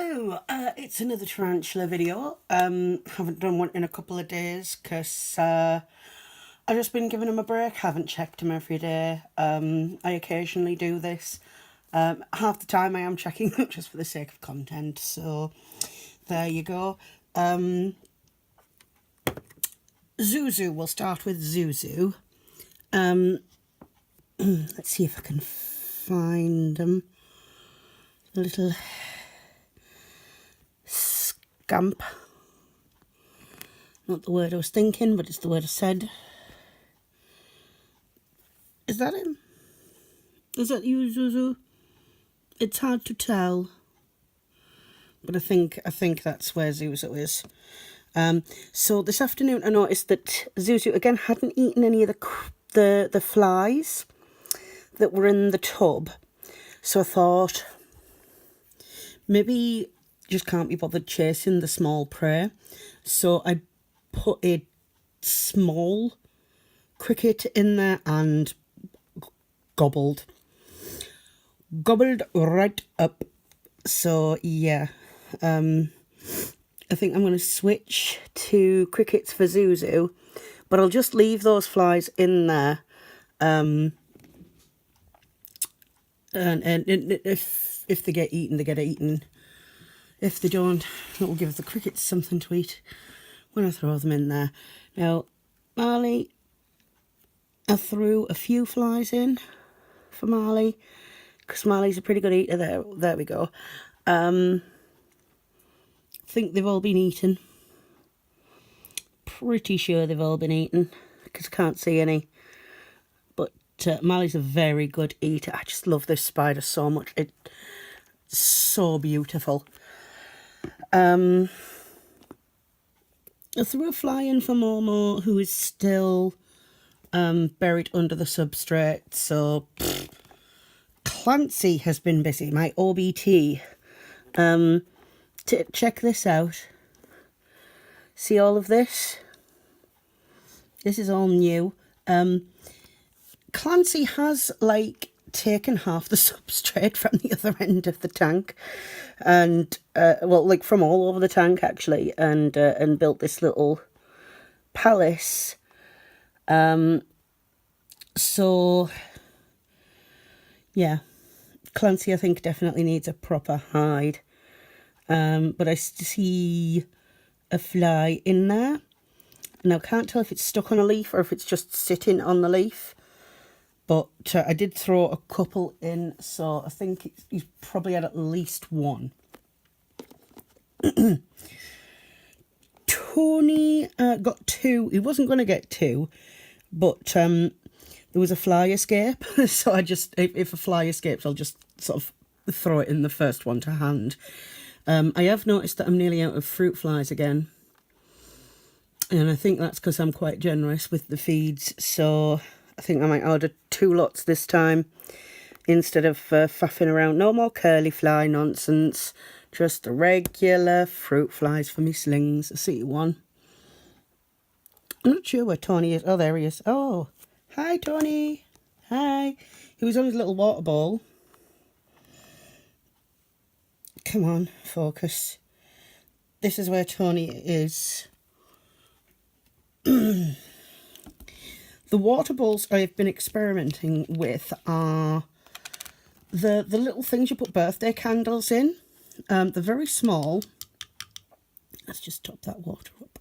Hello, it's another tarantula video. Haven't done one in a couple of days because I've just been giving him a break. Haven't checked him every day. I occasionally do this. Half the time I am checking them just for the sake of content. So there you go. Zuzu, we'll start with Zuzu. Let's see if I can find him. A little scamp. Not the word I was thinking, but it's the word I said. Is that him? Is that you, Zuzu? It's hard to tell, but I think that's where Zuzu is. So this afternoon I noticed that Zuzu again hadn't eaten any of the flies that were in the tub. So I thought, maybe just can't be bothered chasing the small prey. So I put a small cricket in there and gobbled right up. So yeah, I think I'm going to switch to crickets for Zuzu, but I'll just leave those flies in there. And if they get eaten, they get eaten. If they don't, it'll give the crickets something to eat when I throw them in there. Now, Marley, I threw a few flies in for Marley, because Marley's a pretty good eater. There we go. I think they've all been eaten. Pretty sure they've all been eaten, because I can't see any. But Marley's a very good eater. I just love this spider so much. It's so beautiful. I threw a fly in for Momo, who is still buried under the substrate. So Clancy has been busy, my OBT. Check this out. See all of this? This is all new. Clancy has taken half the substrate from the other end of the tank, and from all over the tank actually, and built this little palace. So yeah, Clancy I think definitely needs a proper hide. But I see a fly in there. Now I can't tell if it's stuck on a leaf or if it's just sitting on the leaf. But I did throw a couple in, so I think he's probably had at least one. Tony got two. He wasn't going to get two, but there was a fly escape. So I just, if a fly escapes, I'll just sort of throw it in the first one to hand. I have noticed that I'm nearly out of fruit flies again. And I think that's because I'm quite generous with the feeds, so I think I might order 2 lots this time instead of faffing around. No more curly fly nonsense, just regular fruit flies for me slings. I see one. I'm not sure where Tony is. Oh, there he is. Oh, hi Tony. Hi. He was on his little water ball. Come on, focus. This is where Tony is. The water balls I've been experimenting with are the little things you put birthday candles in. They're very small. Let's just top that water up.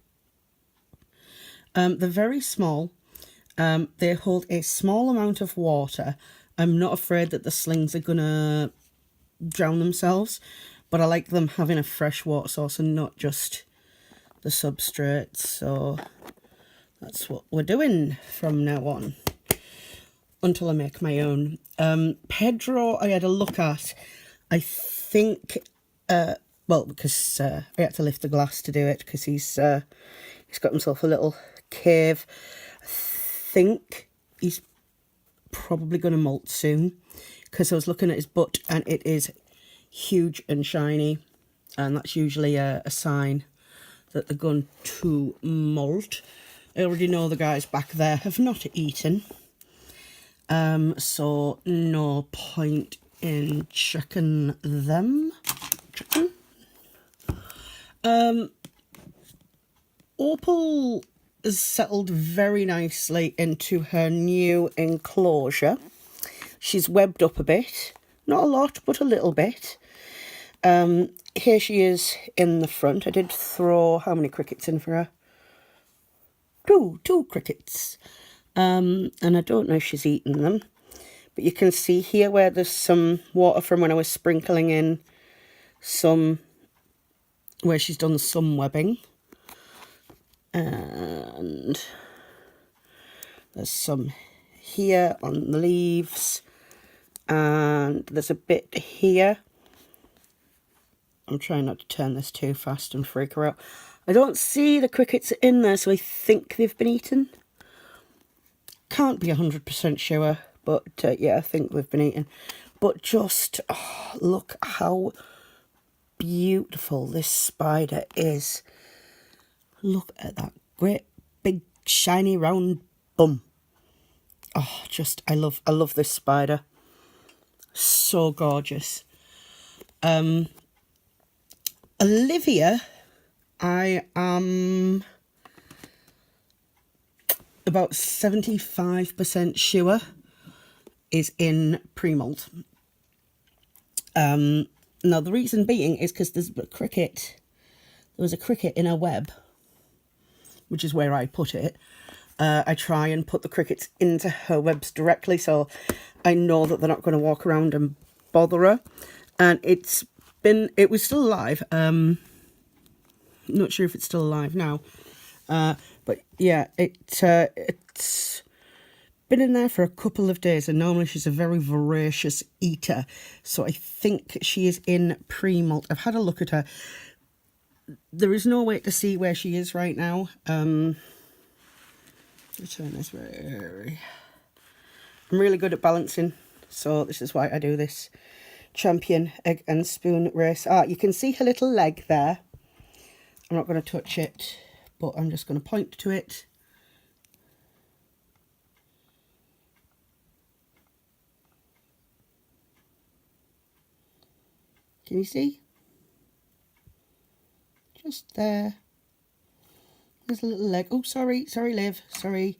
They're very small. They hold a small amount of water. I'm not afraid that the slings are gonna drown themselves, but I like them having a fresh water source and not just the substrate. So that's what we're doing from now on, until I make my own. Pedro, I had a look at. I think, because I had to lift the glass to do it, because he's got himself a little cave. I think he's probably going to molt soon, because I was looking at his butt and it is huge and shiny, and that's usually a sign that they're going to molt. I already know the guys back there have not eaten, so no point in checking them. Opal has settled very nicely into her new enclosure. She's webbed up a bit. Not a lot, but a little bit. Here she is in the front. I did throw how many crickets in for her? Two crickets. And I don't know if she's eaten them. But you can see here where there's some water from when I was sprinkling in some, where she's done some webbing. And there's some here on the leaves. And there's a bit here. I'm trying not to turn this too fast and freak her out. I don't see the crickets in there, so I think they've been eaten. Can't be 100% sure, but yeah, I think they've been eaten. But just, oh, look how beautiful this spider is. Look at that great big shiny round bum. Oh, just, I love this spider. So gorgeous. Olivia, I am about 75% sure is in pre-molt. Now the reason being is because there's a cricket. There was a cricket in a web, which is where I put it. I try and put the crickets into her webs directly, so I know that they're not going to walk around and bother her. And it was still alive. Not sure if it's still alive now. But yeah, it's been in there for a couple of days, and normally she's a very voracious eater. So I think she is in pre-molt. I've had a look at her. There is no way to see where she is right now. Turn this way. I'm really good at balancing, so this is why I do this champion egg and spoon race. You can see her little leg there. I'm not going to touch it, but I'm just going to point to it. Can you see? Just there. There's a little leg. Oh, sorry, Liv. Sorry.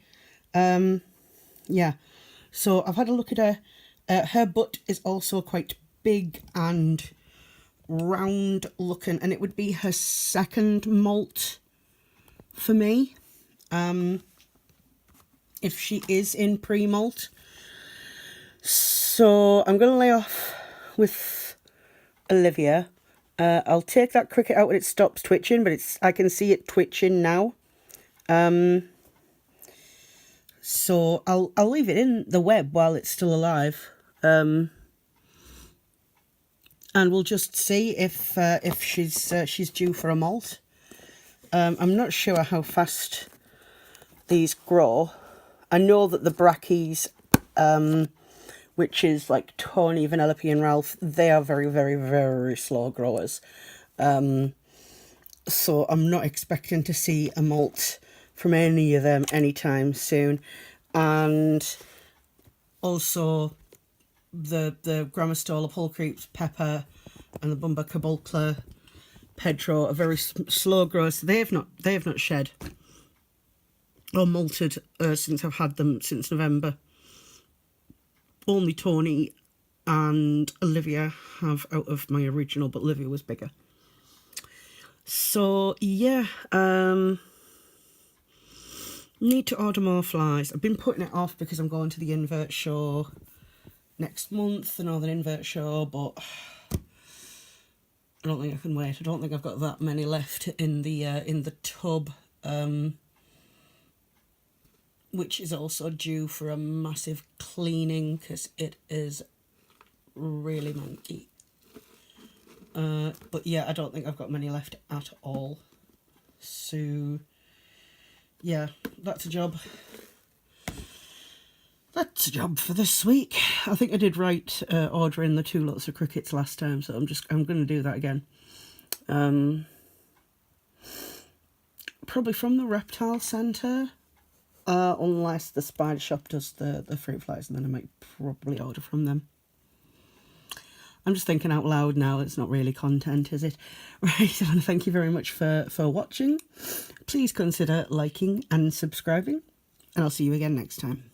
Yeah. So I've had a look at her. Her butt is also quite big and round looking, and it would be her second molt for me. If she is in pre-molt. So I'm going to lay off with Olivia. I'll take that cricket out when it stops twitching, but I can see it twitching now. So I'll leave it in the web while it's still alive. And we'll just see if she's due for a molt. I'm not sure how fast these grow. I know that the brackies, which is like Tony, Vanellope and Ralph, they are very, very, very slow growers. So I'm not expecting to see a molt from any of them anytime soon. And also the Grammostola, Pole Creeps, Pepper and the Bumba Cabulcla Pedro are very slow growers. They have not shed or molted since I've had them since November. Only Tony and Olivia have out of my original, but Olivia was bigger. So yeah, need to order more flies. I've been putting it off because I'm going to the invert show next month, the Northern Invert Show, but I don't think I can wait. I don't think I've got that many left in the tub, which is also due for a massive cleaning because it is really manky. But yeah, I don't think I've got many left at all. So yeah, that's a job. That's a job for this week. I think I did right ordering the 2 lots of crickets last time, so I'm going to do that again. Probably from the reptile centre, unless the spider shop does the fruit flies, and then I might probably order from them. I'm just thinking out loud now. It's not really content, is it? Right, I want to thank you very much for watching. Please consider liking and subscribing, and I'll see you again next time.